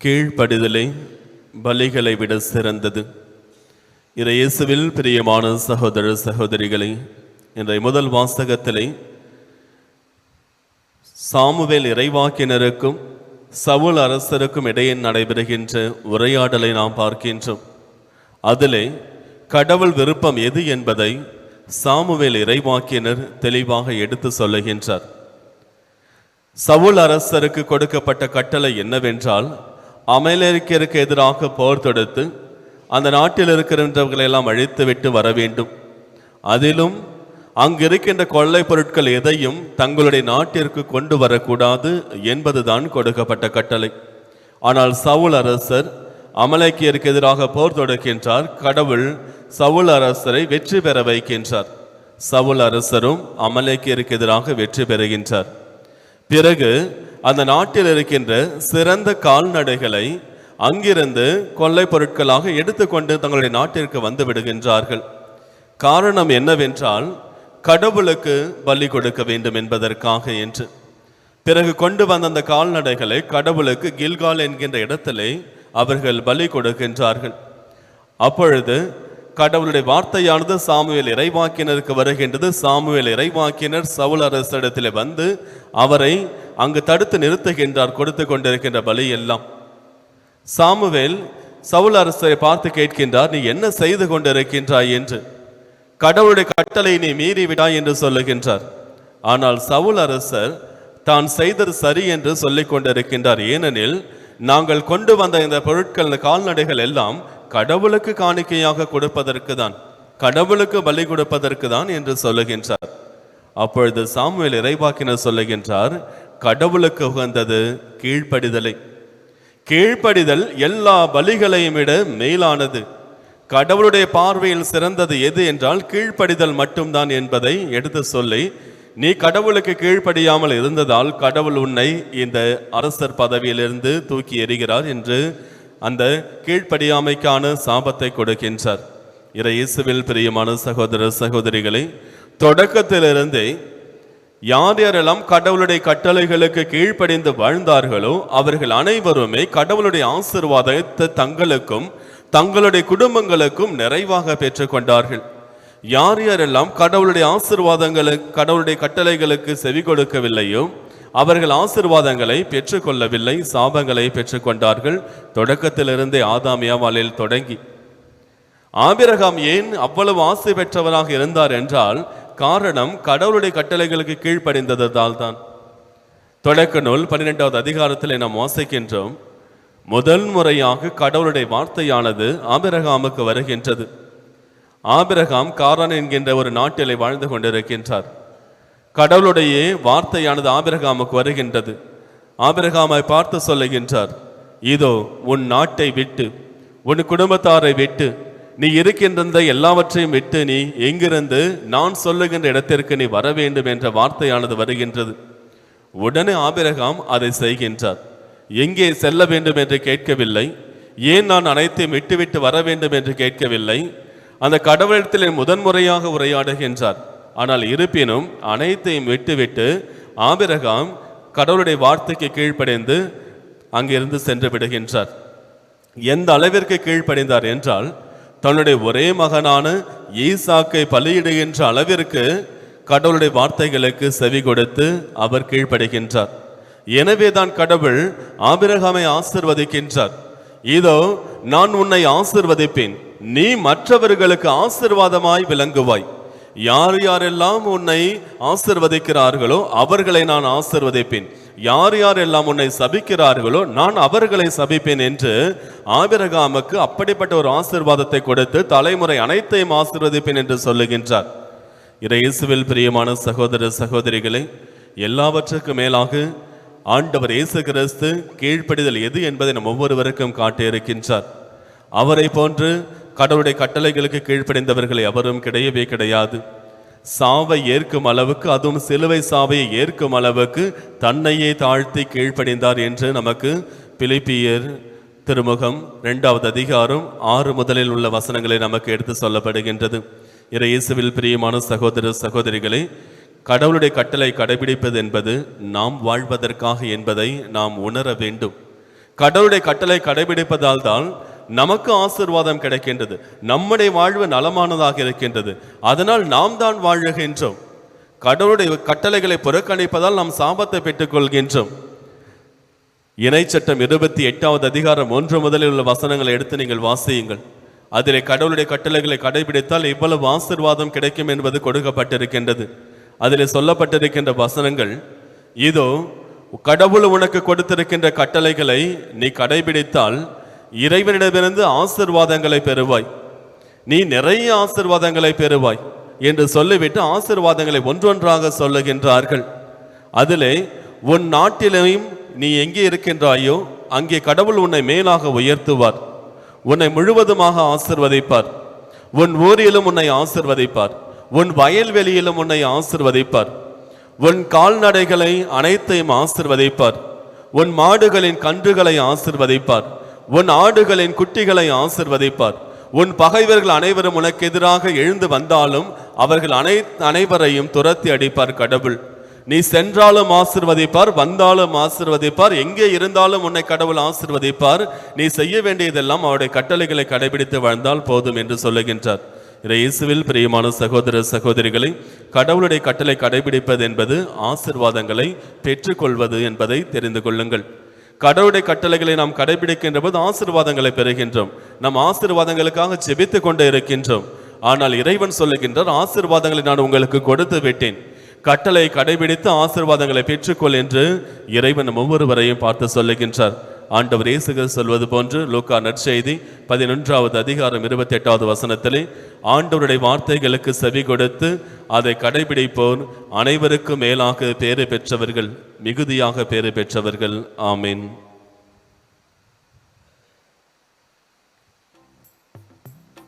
கீழ்ப்படிதலை பலிகளை விட சிறந்தது. இயேசுவில் பிரியமான சகோதர சகோதரிகளை, இன்றைய முதல் வாசகத்திலே சாமுவேல் இறைவாக்கினருக்கும் சவுல் அரசருக்கும் இடையே நடைபெறுகின்ற உரையாடலை நாம் பார்க்கின்றோம். அதிலே கடவுள் விருப்பம் எது என்பதை சாமுவேல் இறைவாக்கினர் தெளிவாக எடுத்து சொல்லுகின்றார். சவுல் அரசருக்கு கொடுக்கப்பட்ட கட்டளை என்னவென்றால், அமலேக்கியருக்கு எதிராக போர் தொடுத்து அந்த நாட்டில் இருக்கின்றவர்களை எல்லாம் அழித்து விட்டு வர வேண்டும். அதிலும் அங்கிருக்கின்ற கொள்ளை பொருட்கள் எதையும் தங்களுடைய நாட்டிற்கு கொண்டு வரக்கூடாது என்பதுதான் கொடுக்கப்பட்ட கட்டளை. ஆனால் சவுல் அரசர் அமலேக்கியருக்கு எதிராக போர் தொடுக்கின்றார். கடவுள் சவுல் அரசரை வெற்றி பெற வைக்கின்றார். சவுல் அரசரும் அமலேக்கியருக்கு எதிராக வெற்றி பெறுகின்றார். பிறகு அந்த நாட்டில் இருக்கின்ற சிறந்த கால்நடைகளை அங்கிருந்து கொள்ளை பொருட்களாக எடுத்துக்கொண்டு தங்களுடைய நாட்டிற்கு வந்து விடுகின்றார்கள். காரணம் என்னவென்றால், கடவுளுக்கு பலி கொடுக்க வேண்டும் என்பதற்காக என்று. பிறகு கொண்டு வந்த அந்த கால்நடைகளை கடவுளுக்கு கில்கால் என்கின்ற இடத்திலே அவர்கள் பலி கொடுக்கின்றார்கள். அப்பொழுது கடவுளுடைய வார்த்தையானது சாமுவேல் இறைவாக்கினருக்கு வருகின்றது. சாமுவேல் இறைவாக்கினர் சவுல் அரசிடத்தில் வந்து அவரை அங்கு தடுத்து நிறுத்துகின்றார். கொடுத்து கொண்டிருக்கின்ற பலி எல்லாம். சாமுவேல் சவுல் அரசரை பார்த்து கேட்கின்றார், நீ என்ன செய்து கொண்டிருக்கின்றாய் என்று. கடவுளுடைய கட்டளை நீ மீறி விடாய் என்று சொல்லுகின்றார். ஆனால் சவுல் அரசர் தான் செய்தது சரி என்று சொல்லிக் கொண்டிருக்கின்றார். ஏனெனில் நாங்கள் கொண்டு வந்த இந்த பொருட்கள், கால்நடைகள் எல்லாம் கடவுளுக்கு காணிக்கையாக கொடுப்பதற்கு தான், கடவுளுக்கு பலி கொடுப்பதற்கு தான் என்று சொல்லுகின்றார். அப்பொழுது சாமுவேல் இறைவாக்கினர் சொல்லுகின்றார், கடவுளுக்கு உகந்தது கீழ்ப்படிதலை. கீழ்ப்படிதல் எல்லா பலிகளையும் விட மேலானது. கடவுளுடைய பார்வையில் சிறந்தது எது என்றால் கீழ்ப்படிதல் மட்டும்தான் என்பதை எடுத்து சொல்லி, நீ கடவுளுக்கு கீழ்ப்படியாமல் இருந்ததால் கடவுள் உன்னை இந்த அரசர் பதவியிலிருந்து தூக்கி எறிகிறார் என்று அந்த கீழ்ப்படியாமைக்கான சாபத்தை கொடுக்கின்றார். இயேசுவில் பிரியமான சகோதர சகோதரிகளை, தொடக்கத்திலிருந்தே யார் யாரெல்லாம் கடவுளுடைய கட்டளைகளுக்கு கீழ்ப்படிந்து வாழ்ந்தார்களோ அவர்கள் அனைவருமே கடவுளுடைய ஆசீர்வாதத்தை தங்களுக்கும் தங்களுடைய குடும்பங்களுக்கும் நிறைவாக பெற்றுக்கொண்டார்கள். யார் யாரெல்லாம் கடவுளுடைய ஆசீர்வாதங்களுக்கு, கடவுளுடைய கட்டளைகளுக்கு செவி கொடுக்கவில்லையோ அவர்கள் ஆசீர்வாதங்களை பெற்றுக்கொள்ளவில்லை, சாபங்களை பெற்றுக்கொண்டார்கள். தொடக்கத்திலிருந்தே ஆதாம் ஏவாளில் தொடங்கி. ஆபிரகாம் ஏன் அவ்வளவு ஆசை பெற்றவராக இருந்தார் என்றால், காரணம் கடவுளுடைய கட்டளைகளுக்கு கீழ்ப்படிந்ததால் தான். தொடக்க நூல் 12வது அதிகாரத்தில் நாம் வாசிக்கின்றோம், முதல் முறையாக கடவுளுடைய வார்த்தையானது ஆபிரகாமுக்கு வருகின்றது. ஆபிரகாம் காரான் என்கின்ற ஒரு நாட்டிலே வாழ்ந்து கொண்டிருக்கின்றார். கடவுளுடைய வார்த்தையானது ஆபிரகாமுக்கு வருகின்றது. ஆபிரகாமை பார்த்து சொல்லுகின்றார், இதோ உன் நாட்டை விட்டு, உன் குடும்பத்தாரை விட்டு, நீ இருக்கின்ற எல்லாவற்றையும் விட்டு நீ எங்கிருந்து நான் சொல்லுகின்ற இடத்திற்கு நீ வர வேண்டும் என்ற வார்த்தையானது வருகின்றது. உடனே ஆபிரகாம் அதை செய்கின்றார். எங்கே செல்ல வேண்டும் என்று கேட்கவில்லை. ஏன் நான் அனைத்தையும் விட்டுவிட்டு வர வேண்டும் என்று கேட்கவில்லை. அந்த கடவுளத்திலே முதன்முறையாக உரையாடுகின்றார். ஆனால் இருப்பினும் அனைத்தையும் விட்டுவிட்டு ஆபிரகாம் கடவுளுடைய வார்த்தைக்கு கீழ்ப்படைந்து அங்கிருந்து சென்று விடுகின்றார். எந்த அளவிற்கு கீழ்ப்படைந்தார் என்றால், தன்னுடைய ஒரே மகனான ஈசாக்கை பலியிடுகின்ற அளவிற்கு கடவுளுடைய வார்த்தைகளுக்கு செவி கொடுத்து அவர் கீழ்ப்படைகின்றார். எனவேதான் கடவுள் ஆபிரகாமை ஆசிர்வதிக்கின்றார். இதோ நான் உன்னை ஆசிர்வதிப்பேன், நீ மற்றவர்களுக்கு ஆசிர்வாதமாய் விளங்குவாய். யார் யாரெல்லாம் உன்னை ஆசிர்வதிக்கிறார்களோ அவர்களை நான் ஆசிர்வதிப்பேன், யார் யாரெல்லாம் உன்னை சபிக்கிறார்களோ நான் அவர்களை சபிப்பேன் என்று ஆபிரகாமுக்கு அப்படிப்பட்ட ஒரு ஆசீர்வாதத்தை கொடுத்து தலைமுறை அனைத்தையும் ஆசீர்வதிப்பேன் என்று சொல்லுகின்றார். இயேசுவில் பிரியமான சகோதர சகோதரிகளை, எல்லாவற்றுக்கும் மேலாக ஆண்டவர் இயேசு கிறிஸ்து கீழ்ப்படிதல் எது என்பதை நம் ஒவ்வொருவருக்கும் காட்டியிருக்கின்றார். அவரை போன்று கடவுளுடைய கட்டளைகளுக்கு கீழ்ப்படிந்தவர்களை அவரும் கிடையவே கிடையாது. சாவை ஏற்கும் அளவுக்கு, அதுவும் சிலுவை சாவையை ஏற்கும் அளவுக்கு தன்னையே தாழ்த்தி கீழ்ப்படிந்தார் என்று நமக்கு பிலிப்பியர் திருமுகம் 2வது அதிகாரம் 6 முதலில் உள்ள வசனங்களை நமக்கு எடுத்து சொல்லப்படுகின்றது. இயேசுவில் பிரியமான சகோதர சகோதரிகளை, கடவுளுடைய கட்டளை கடைபிடிப்பது என்பது நாம் வாழ்வதற்காக என்பதை நாம் உணர வேண்டும். கடவுளுடைய கட்டளை கடைபிடிப்பதால் தான் நமக்கு ஆசீர்வாதம் கிடைக்கின்றது, நம்முடைய வாழ்வு நலமானதாக இருக்கின்றது. அதனால் நாம் தான் வாழுகின்றோம். கடவுளுடைய கட்டளைகளை புறக்கணிப்பதால் நாம் சாபத்தை பெற்றுக் கொள்கின்றோம். இணைச்சட்டம் 28வது அதிகாரம் 1 முதலில் உள்ள வசனங்களை எடுத்து நீங்கள் வாசியுங்கள். அதிலே கடவுளுடைய கட்டளைகளை கடைபிடித்தால் இவ்வளவு ஆசீர்வாதம் கிடைக்கும் என்பது கொடுக்கப்பட்டிருக்கின்றது. அதிலே சொல்லப்பட்டிருக்கின்ற வசனங்கள், இதோ கடவுள் உனக்கு கொடுத்திருக்கின்ற கட்டளைகளை நீ கடைபிடித்தால் இறைவனிடமிருந்து ஆசீர்வாதங்களை பெறுவாய், நீ நிறைய ஆசீர்வாதங்களை பெறுவாய் என்று சொல்லிவிட்டு ஆசீர்வாதங்களை ஒன்றொன்றாக சொல்லுகின்றார்கள். அதிலே உன் நாட்டிலையும் நீ எங்கே இருக்கின்றாயோ அங்கே கடவுள் உன்னை மேலாக உயர்த்துவார், உன்னை முழுவதுமாக ஆசீர்வதிப்பார், உன் ஊரிலும் உன்னை ஆசீர்வதிப்பார், உன் வயல்வெளியிலும் உன்னை ஆசீர்வதிப்பார், உன் கால்நடைகளை அனைத்தையும் ஆசீர்வதிப்பார், உன் மாடுகளின் கன்றுகளை ஆசீர்வதிப்பார், உன் ஆடுகளின் குட்டிகளை ஆசீர்வதிப்பார், உன் பகைவர்கள் அனைவரும் உனக்கு எதிராக எழுந்து வந்தாலும் அவர்கள் அனைவரையும் துரத்தி அடிப்பார் கடவுள். நீ சென்றாலும் ஆசீர்வதிப்பார், வந்தாலும் ஆசீர்வதிப்பார், எங்கே இருந்தாலும் உன்னை கடவுள் ஆசீர்வதிப்பார். நீ செய்ய வேண்டியதெல்லாம் அவருடைய கட்டளைகளை கடைபிடித்து வாழ்ந்தால் போதும் என்று சொல்லுகின்றார். இயேசுவில் பிரியமான சகோதர சகோதரிகளை, கடவுளுடைய கட்டளை கடைபிடிப்பது என்பது ஆசீர்வாதங்களை பெற்றுக்கொள்வது என்பதை தெரிந்து கொள்ளுங்கள். கடவுளுடைய கட்டளைகளை நாம் கடைபிடிக்கின்ற போது ஆசீர்வாதங்களை பெறுகின்றோம். நம் ஆசீர்வாதங்களுக்காக ஜெபித்து கொண்டே இருக்கின்றோம். ஆனால் இறைவன் சொல்லுகின்றார், ஆசீர்வாதங்களை நான் உங்களுக்கு கொடுத்து விட்டேன், கட்டளை கடைபிடித்து ஆசீர்வாதங்களை பெற்றுக்கொள் என்று இறைவன் ஒவ்வொருவரையும் பார்த்து சொல்லுகின்றார். ஆண்டவர் இயேசு சொல்வது போன்று லூக்கா நற்செய்தி 11வது அதிகாரம் 28வது வசனத்திலே, ஆண்டவருடைய வார்த்தைகளுக்கு செவி கொடுத்து அதை கடைபிடிப்போர் அனைவருக்கும் மேலாக பேறு பெற்றவர்கள், மிகுதியாக பேறு பெற்றவர்கள். ஆமீன்.